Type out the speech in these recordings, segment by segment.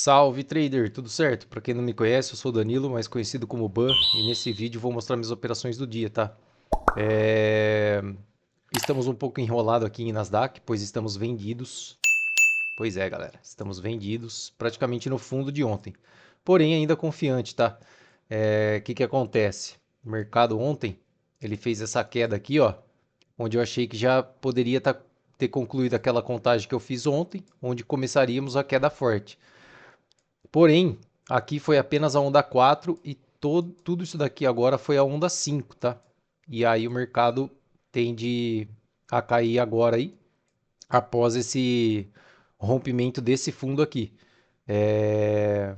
Salve trader, tudo certo? Para quem não me conhece, eu sou o Danilo, mais conhecido como Ban, e nesse vídeo vou mostrar minhas operações do dia, tá? É, Estamos um pouco enrolado aqui em Nasdaq, pois estamos vendidos. Pois é, galera, estamos vendidos praticamente no fundo de ontem. Porém, ainda confiante, tá? Que acontece? O mercado ontem, ele fez essa queda aqui, ó, onde eu achei que já poderia ter concluído aquela contagem que eu fiz ontem, onde começaríamos a queda forte. Porém, aqui foi apenas a onda 4 e tudo isso daqui agora foi a onda 5, tá? E aí o mercado tende a cair agora aí, após esse rompimento desse fundo aqui. É,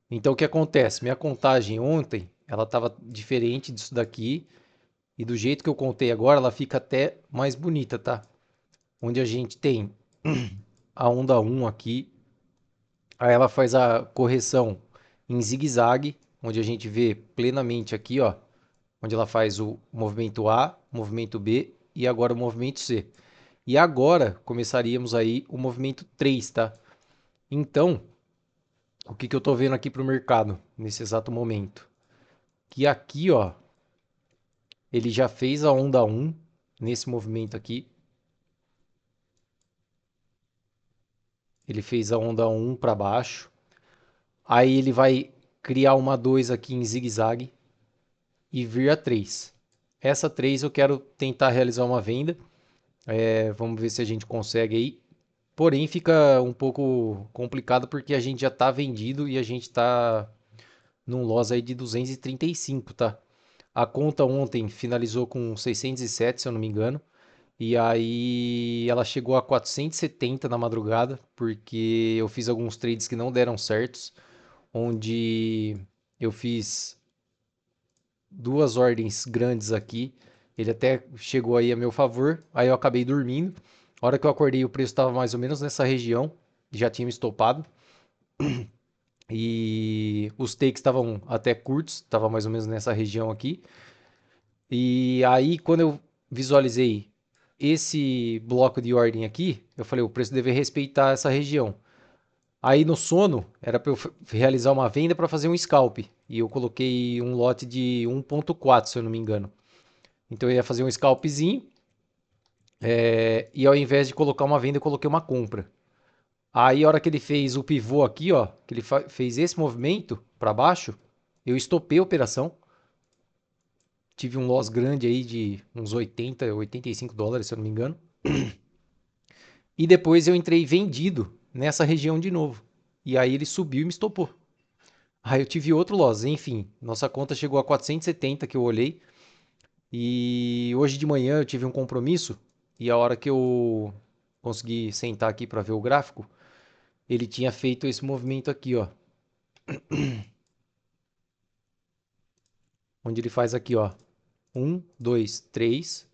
Então o que acontece? Minha contagem ontem, ela estava diferente disso daqui, e do jeito que eu contei agora, ela fica até mais bonita, tá? Onde a gente tem a onda um aqui, aí ela faz a correção em zigue-zague, onde a gente vê plenamente aqui, ó, onde ela faz o movimento A, movimento B e agora o movimento C. E agora começaríamos aí o movimento 3, tá? Então, o que eu tô vendo aqui para o mercado nesse exato momento? Que aqui, ó, ele já fez a onda um nesse movimento aqui. Ele fez a onda um para baixo. Aí ele vai criar uma 2 aqui em zigue-zague e vir a 3. Essa 3 eu quero tentar realizar uma venda. Vamos ver se a gente consegue aí. Porém, fica um pouco complicado porque a gente já está vendido e a gente está num loss aí de 235, tá? A conta ontem finalizou com 607, se eu não me engano. E aí ela chegou a 470 na madrugada, porque eu fiz alguns trades que não deram certos, onde eu fiz duas ordens grandes aqui. Ele até chegou aí a meu favor, aí eu acabei dormindo. A hora que eu acordei, o preço estava mais ou menos nessa região, já tinha me estopado. E os takes estavam até curtos, estava mais ou menos nessa região aqui. E aí, quando eu visualizei esse bloco de ordem aqui, eu falei, o preço deve respeitar essa região. Aí no sono, era para eu realizar uma venda para fazer um scalp. E eu coloquei um lote de 1.4, se eu não me engano. Então eu ia fazer um scalpzinho, e ao invés de colocar uma venda, eu coloquei uma compra. Aí a hora que ele fez o pivô aqui, ó, que ele fez esse movimento para baixo, eu estopei a operação. Tive um loss grande aí de uns 80, 85 dólares, se eu não me engano. E depois eu entrei vendido nessa região de novo. E aí ele subiu e me estopou. Aí eu tive outro loss, enfim. Nossa conta chegou a 470 que eu olhei. E hoje de manhã eu tive um compromisso. E a hora que eu consegui sentar aqui para ver o gráfico, ele tinha feito esse movimento aqui, ó. Onde ele faz aqui, ó. Um, dois, três.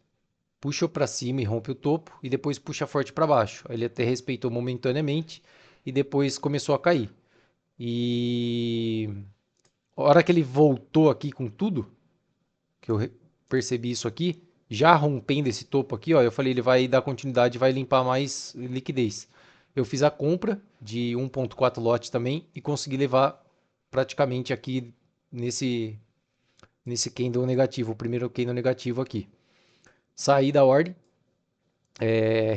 Puxa para cima e rompe o topo. E depois puxa forte para baixo. Ele até respeitou momentaneamente. E depois começou a cair. E a hora que ele voltou aqui com tudo, que eu percebi isso aqui, já rompendo esse topo aqui, ó, eu falei, ele vai dar continuidade, vai limpar mais liquidez. Eu fiz a compra de 1.4 lote também e consegui levar praticamente aqui nesse candle negativo, o primeiro candle negativo aqui. Saí da ordem,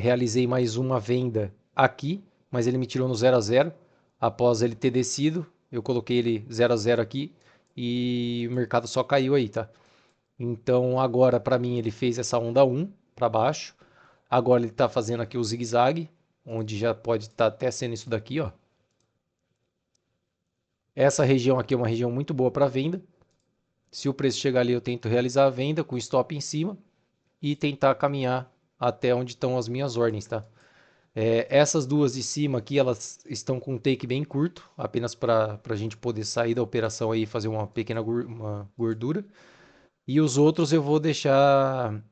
realizei mais uma venda aqui, mas ele me tirou no 0 a 0 após ele ter descido. Eu coloquei ele 0 a 0 aqui e o mercado só caiu aí, tá? Então agora para mim ele fez essa onda um para baixo. Agora ele está fazendo aqui o zigue-zague, onde já pode estar até sendo isso daqui, ó. Essa região aqui é uma região muito boa para venda. Se o preço chegar ali, eu tento realizar a venda com stop em cima e tentar caminhar até onde estão as minhas ordens, tá? Essas duas de cima aqui, elas estão com um take bem curto, apenas para a gente poder sair da operação aí e fazer uma pequena uma gordura. E os outros eu vou deixar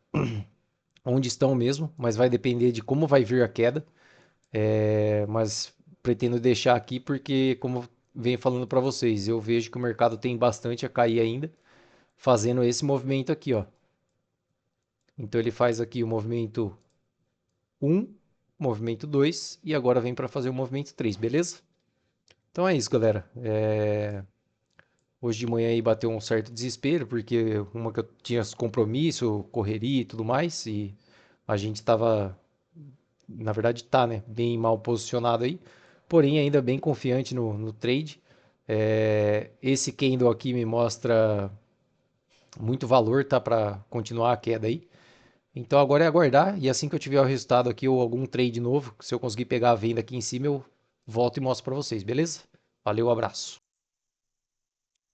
onde estão mesmo, mas vai depender de como vai vir a queda. Mas pretendo deixar aqui porque, como eu venho falando para vocês, eu vejo que o mercado tem bastante a cair ainda, fazendo esse movimento aqui, ó. Então ele faz aqui o movimento um, movimento 2 e agora vem para fazer o movimento 3, beleza? Então é isso, galera. Hoje de manhã aí bateu um certo desespero, porque uma que eu tinha compromisso, correria e tudo mais, e a gente estava, na verdade tá, né, bem mal posicionado aí, porém ainda bem confiante no trade. Esse candle aqui me mostra muito valor, tá, para continuar a queda aí. Então agora é aguardar, e assim que eu tiver o resultado aqui ou algum trade novo, se eu conseguir pegar a venda aqui em cima, eu volto e mostro para vocês, beleza? Valeu, abraço.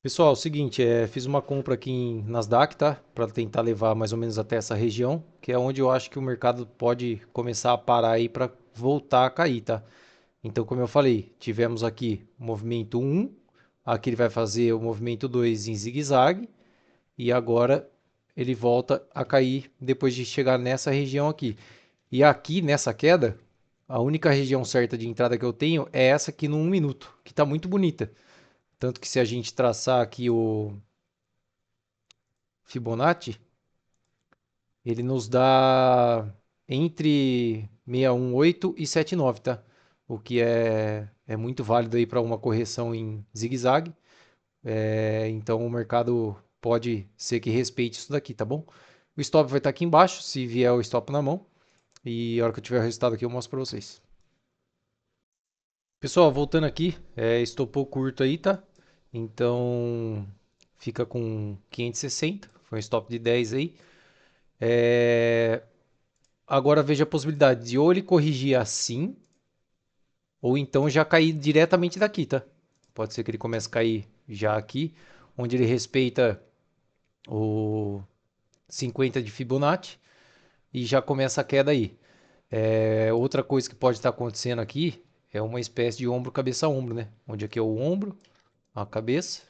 Pessoal, é o seguinte, fiz uma compra aqui em Nasdaq, tá? Para tentar levar mais ou menos até essa região, que é onde eu acho que o mercado pode começar a parar aí para voltar a cair, tá? Então, como eu falei, tivemos aqui o movimento um, aqui ele vai fazer o movimento 2 em zigue-zague, e agora ele volta a cair depois de chegar nessa região aqui. E aqui nessa queda, a única região certa de entrada que eu tenho é essa aqui no 1 minuto, que está muito bonita. Tanto que se a gente traçar aqui o Fibonacci, ele nos dá entre 618 e 79, tá? O que é muito válido aí para uma correção em zigue-zague. Então o mercado pode ser que respeite isso daqui, tá bom? O stop vai estar aqui embaixo, se vier o stop na mão. E a hora que eu tiver o resultado aqui eu mostro para vocês. Pessoal, voltando aqui, estopou curto aí, tá? Então fica com 560, foi um stop de 10 aí. Agora veja a possibilidade de ou ele corrigir assim, ou então já cair diretamente daqui, tá? Pode ser que ele comece a cair já aqui, onde ele respeita o 50 de Fibonacci e já começa a queda aí. Outra coisa que pode estar acontecendo aqui é uma espécie de ombro, cabeça, ombro, né? Onde aqui é o ombro, a cabeça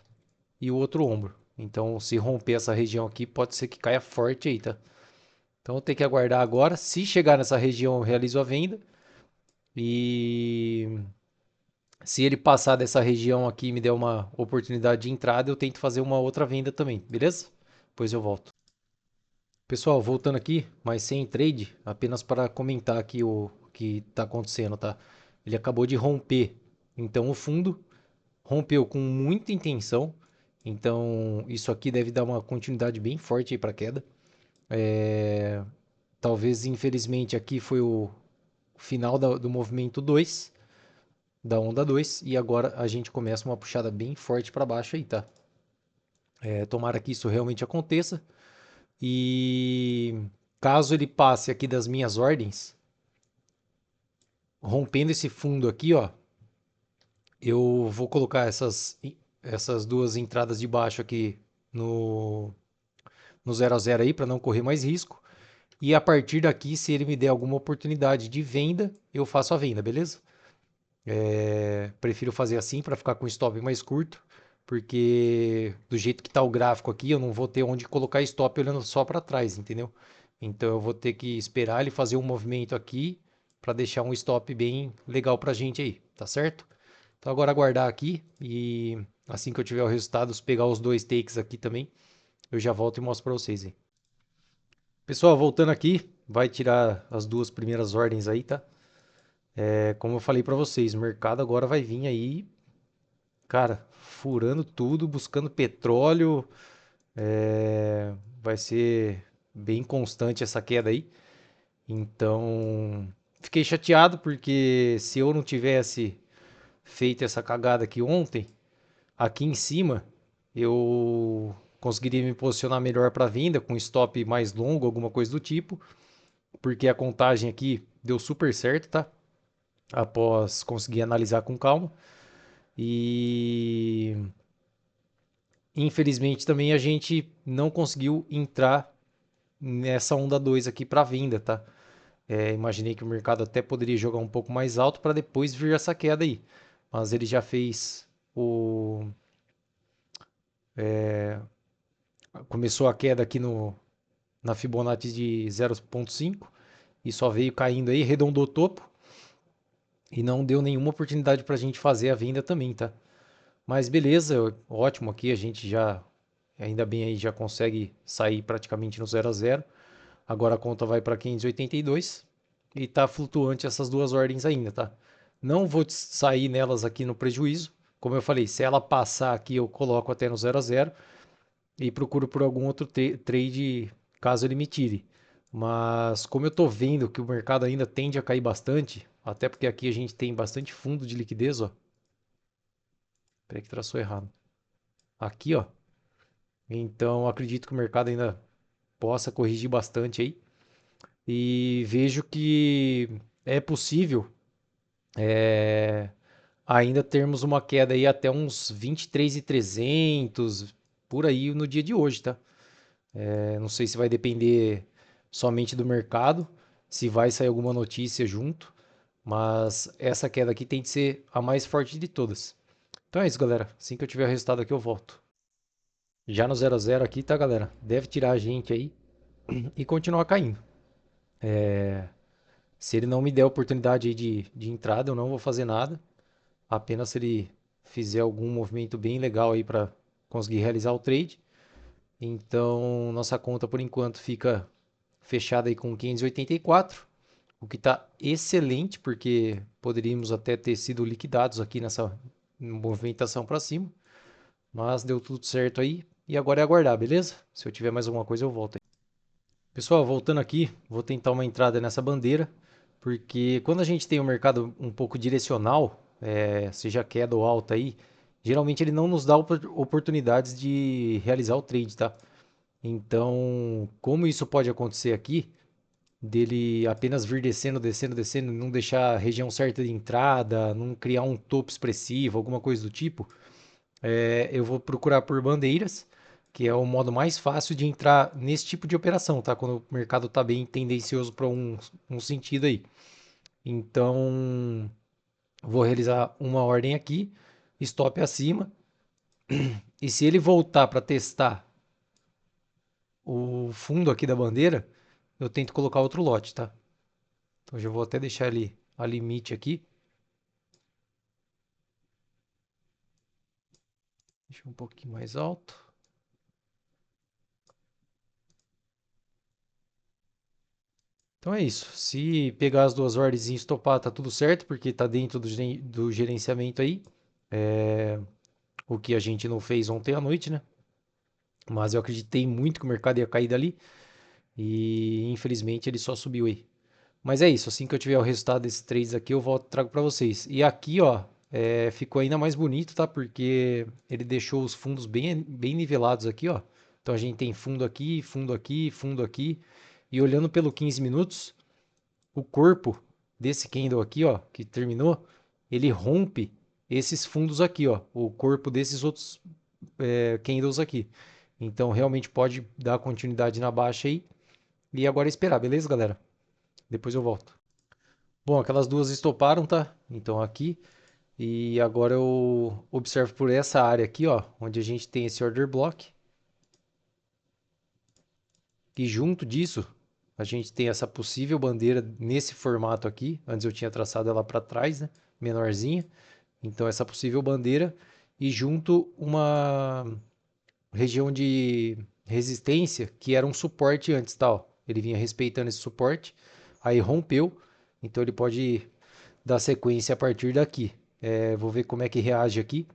e o outro ombro. Então, se romper essa região aqui, pode ser que caia forte aí, tá? Então, tem que aguardar agora. Se chegar nessa região, eu realizo a venda. E se ele passar dessa região aqui e me der uma oportunidade de entrada, eu tento fazer uma outra venda também, beleza? Depois eu volto. Pessoal, voltando aqui, mas sem trade, apenas para comentar aqui o que está acontecendo, tá? Ele acabou de romper, então o fundo rompeu com muita intenção, então isso aqui deve dar uma continuidade bem forte aí para a queda. Talvez, infelizmente, aqui foi o final do movimento 2 da onda 2 e agora a gente começa uma puxada bem forte para baixo aí, tá? Tomara que isso realmente aconteça e caso ele passe aqui das minhas ordens, rompendo esse fundo aqui, ó, eu vou colocar essas duas entradas de baixo aqui no 0 a 0 aí para não correr mais risco. E a partir daqui, se ele me der alguma oportunidade de venda, eu faço a venda, beleza? Prefiro fazer assim para ficar com o stop mais curto, porque do jeito que está o gráfico aqui, eu não vou ter onde colocar stop olhando só para trás, entendeu? Então eu vou ter que esperar ele fazer um movimento aqui para deixar um stop bem legal para a gente aí, tá certo? Então agora aguardar aqui e assim que eu tiver o resultado, pegar os dois takes aqui também, eu já volto e mostro para vocês aí. Pessoal, voltando aqui, vai tirar as duas primeiras ordens aí, tá? Como eu falei para vocês, o mercado agora vai vir aí, cara, furando tudo, buscando petróleo. Vai ser bem constante essa queda aí. Então, fiquei chateado porque se eu não tivesse feito essa cagada aqui ontem, aqui em cima, eu conseguiria me posicionar melhor para venda, com stop mais longo, alguma coisa do tipo, porque a contagem aqui deu super certo, tá? Após conseguir analisar com calma. E infelizmente também a gente não conseguiu entrar nessa onda 2 aqui para venda, tá? Imaginei que o mercado até poderia jogar um pouco mais alto para depois vir essa queda aí. Mas ele já fez o. Começou a queda aqui na Fibonacci de 0,5 e só veio caindo aí, arredondou o topo e não deu nenhuma oportunidade para a gente fazer a venda também, tá? Mas beleza, ótimo aqui, a gente já, ainda bem aí, já consegue sair praticamente no 0 a 0. Agora a conta vai para 582 e tá flutuante essas duas ordens ainda, tá? Não vou sair nelas aqui no prejuízo, Como eu falei, se ela passar aqui, eu coloco até no 0 a 0 e procuro por algum outro trade caso ele me tire. Mas como eu tô vendo que o mercado ainda tende a cair bastante, até porque aqui a gente tem bastante fundo de liquidez, ó. Peraí que traçou errado. Aqui, ó. Então acredito que o mercado ainda possa corrigir bastante aí. E vejo que é possível ainda termos uma queda aí até uns 23.300 por aí no dia de hoje, tá? Não sei se vai depender somente do mercado, se vai sair alguma notícia junto, mas essa queda aqui tem que ser a mais forte de todas. Então é isso, galera. Assim que eu tiver o resultado aqui, eu volto. Já no 0 a 0 aqui, tá, galera? Deve tirar a gente aí e continuar caindo. Se ele não me der oportunidade aí de entrada, eu não vou fazer nada. Apenas se ele fizer algum movimento bem legal aí para conseguir realizar o trade. Então, nossa conta por enquanto fica fechada aí com 584, o que está excelente, porque poderíamos até ter sido liquidados aqui nessa movimentação para cima, mas deu tudo certo aí. E agora é aguardar, beleza? Se eu tiver mais alguma coisa, eu volto aí. Pessoal, voltando aqui, vou tentar uma entrada nessa bandeira, porque quando a gente tem um mercado um pouco direcional, seja queda ou alta aí, geralmente ele não nos dá oportunidades de realizar o trade, tá? Então, como isso pode acontecer aqui, dele apenas vir descendo, descendo, descendo, não deixar a região certa de entrada, não criar um topo expressivo, alguma coisa do tipo, eu vou procurar por bandeiras, que é o modo mais fácil de entrar nesse tipo de operação, tá? Quando o mercado está bem tendencioso para um sentido aí. Então, vou realizar uma ordem aqui, stop acima, e se ele voltar para testar o fundo aqui da bandeira, eu tento colocar outro lote, tá? Então, já vou até deixar ele a limite aqui. Deixa um pouquinho mais alto. Então é isso. Se pegar as duas ordens e estopar, tá tudo certo, porque tá dentro do gerenciamento aí. É, o que a gente não fez ontem à noite, né? Mas eu acreditei muito que o mercado ia cair dali. E infelizmente ele só subiu aí. Mas é isso. Assim que eu tiver o resultado desses trades aqui, eu volto e trago para vocês. E aqui, ó, ficou ainda mais bonito, tá? Porque ele deixou os fundos bem nivelados aqui, ó. Então a gente tem fundo aqui, fundo aqui, fundo aqui. E olhando pelo 15 minutos, o corpo desse candle aqui, ó, que terminou, ele rompe esses fundos aqui, ó, o corpo desses outros candles aqui. Então realmente pode dar continuidade na baixa aí. E agora é esperar, beleza, galera? Depois eu volto. Bom, aquelas duas estoparam, tá? Então aqui. E agora eu observo por essa área aqui, ó, onde a gente tem esse order block. E junto disso, a gente tem essa possível bandeira nesse formato aqui. Antes eu tinha traçado ela para trás, né? Menorzinha. Então essa possível bandeira e junto uma região de resistência que era um suporte antes, tal. Ele vinha respeitando esse suporte, aí rompeu, então ele pode dar sequência a partir daqui. Vou ver como é que reage aqui,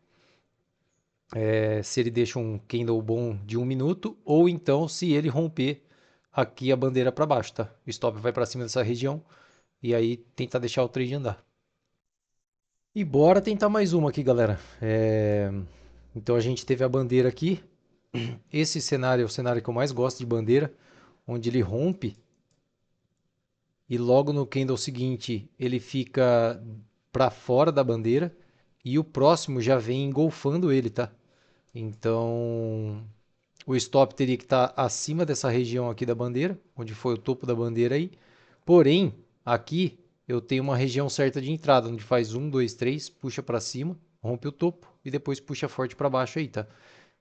se ele deixa um candle bom de 1 minuto ou então se ele romper aqui a bandeira para baixo, tá? O stop vai para cima dessa região e aí tentar deixar o trade andar. E bora tentar mais uma aqui, galera. Então a gente teve a bandeira aqui. Esse cenário é o cenário que eu mais gosto de bandeira, onde ele rompe e logo no candle seguinte ele fica para fora da bandeira e o próximo já vem engolfando ele, tá? Então o stop teria que estar acima dessa região aqui da bandeira, onde foi o topo da bandeira aí. Porém, aqui eu tenho uma região certa de entrada, onde faz 1, 2, 3, puxa para cima, rompe o topo e depois puxa forte para baixo aí, tá?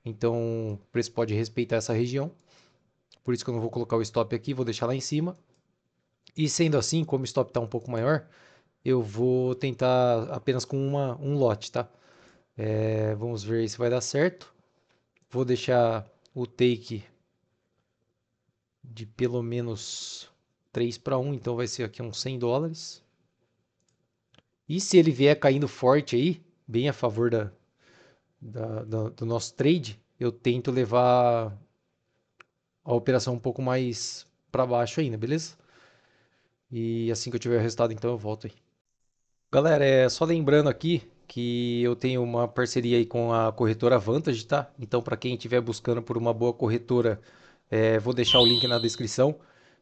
Então, o preço pode respeitar essa região. Por isso que eu não vou colocar o stop aqui, vou deixar lá em cima. E sendo assim, como o stop está um pouco maior, eu vou tentar apenas com um lote, tá? Vamos ver se vai dar certo. Vou deixar o take de pelo menos 3 para 1, então vai ser aqui uns $100. E se ele vier caindo forte aí, bem a favor do nosso trade, eu tento levar a operação um pouco mais para baixo ainda, beleza? E assim que eu tiver o resultado, então eu volto aí. Galera, só lembrando aqui que eu tenho uma parceria aí com a corretora Vantage, tá? Então, para quem estiver buscando por uma boa corretora, vou deixar o link na descrição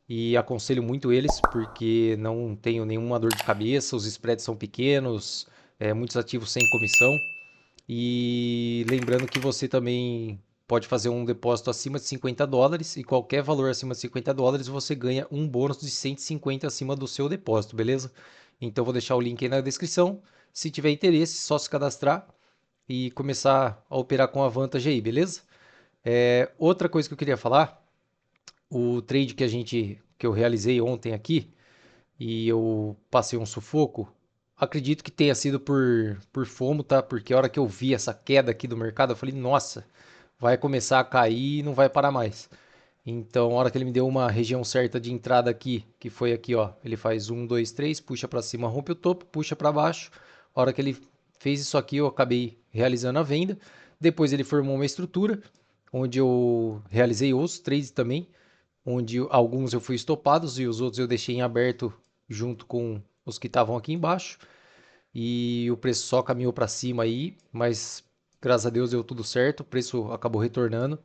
e aconselho muito eles, porque não tenho nenhuma dor de cabeça, os spreads são pequenos, muitos ativos sem comissão. E lembrando que você também pode fazer um depósito acima de US$ 50 e qualquer valor acima de US$ 50 você ganha um bônus de 150 acima do seu depósito, beleza? Então vou deixar o link aí na descrição. Se tiver interesse, só se cadastrar e começar a operar com a Vantage aí, beleza? Outra coisa que eu queria falar, o trade que eu realizei ontem aqui, e eu passei um sufoco. Acredito que tenha sido por FOMO, tá? Porque a hora que eu vi essa queda aqui do mercado, eu falei, nossa, vai começar a cair e não vai parar mais. Então, a hora que ele me deu uma região certa de entrada aqui, que foi aqui, ó, ele faz 1, 2, 3, puxa para cima, rompe o topo, puxa para baixo. A hora que ele fez isso aqui, eu acabei realizando a venda. Depois ele formou uma estrutura, onde eu realizei outros trades também, onde alguns eu fui estopados e os outros eu deixei em aberto junto com os que estavam aqui embaixo. E o preço só caminhou para cima aí, mas graças a Deus deu tudo certo, o preço acabou retornando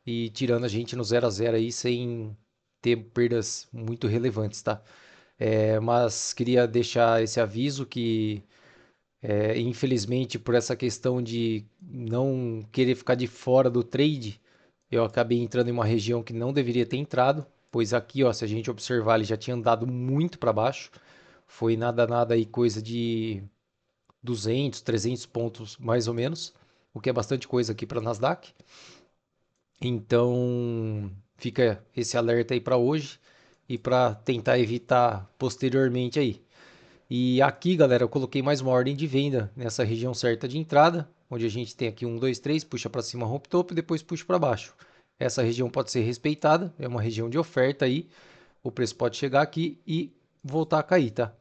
e tirando a gente no 0 a 0 aí sem ter perdas muito relevantes, tá? Mas queria deixar esse aviso que, infelizmente, por essa questão de não querer ficar de fora do trade, eu acabei entrando em uma região que não deveria ter entrado, pois aqui, ó, se a gente observar, ele já tinha andado muito para baixo. Foi nada aí coisa de 200, 300 pontos mais ou menos, o que é bastante coisa aqui para Nasdaq. Então, fica esse alerta aí para hoje e para tentar evitar posteriormente aí. E aqui, galera, eu coloquei mais uma ordem de venda nessa região certa de entrada, onde a gente tem aqui 1, 2, 3, puxa para cima, rompe topo e depois puxa para baixo. Essa região pode ser respeitada, é uma região de oferta aí, o preço pode chegar aqui e voltar a cair, tá?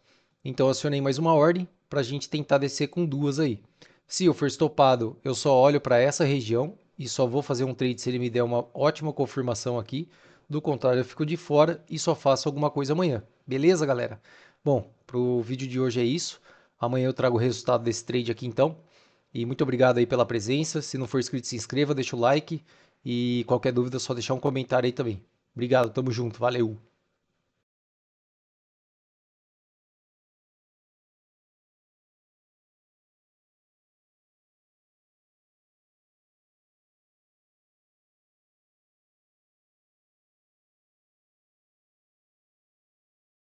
Então acionei mais uma ordem para a gente tentar descer com duas aí. Se eu for estopado, eu só olho para essa região e só vou fazer um trade se ele me der uma ótima confirmação aqui. Do contrário, eu fico de fora e só faço alguma coisa amanhã. Beleza, galera? Bom, pro vídeo de hoje é isso. Amanhã eu trago o resultado desse trade aqui então. E muito obrigado aí pela presença. Se não for inscrito, se inscreva, deixa o like. E qualquer dúvida, é só deixar um comentário aí também. Obrigado, tamo junto, valeu!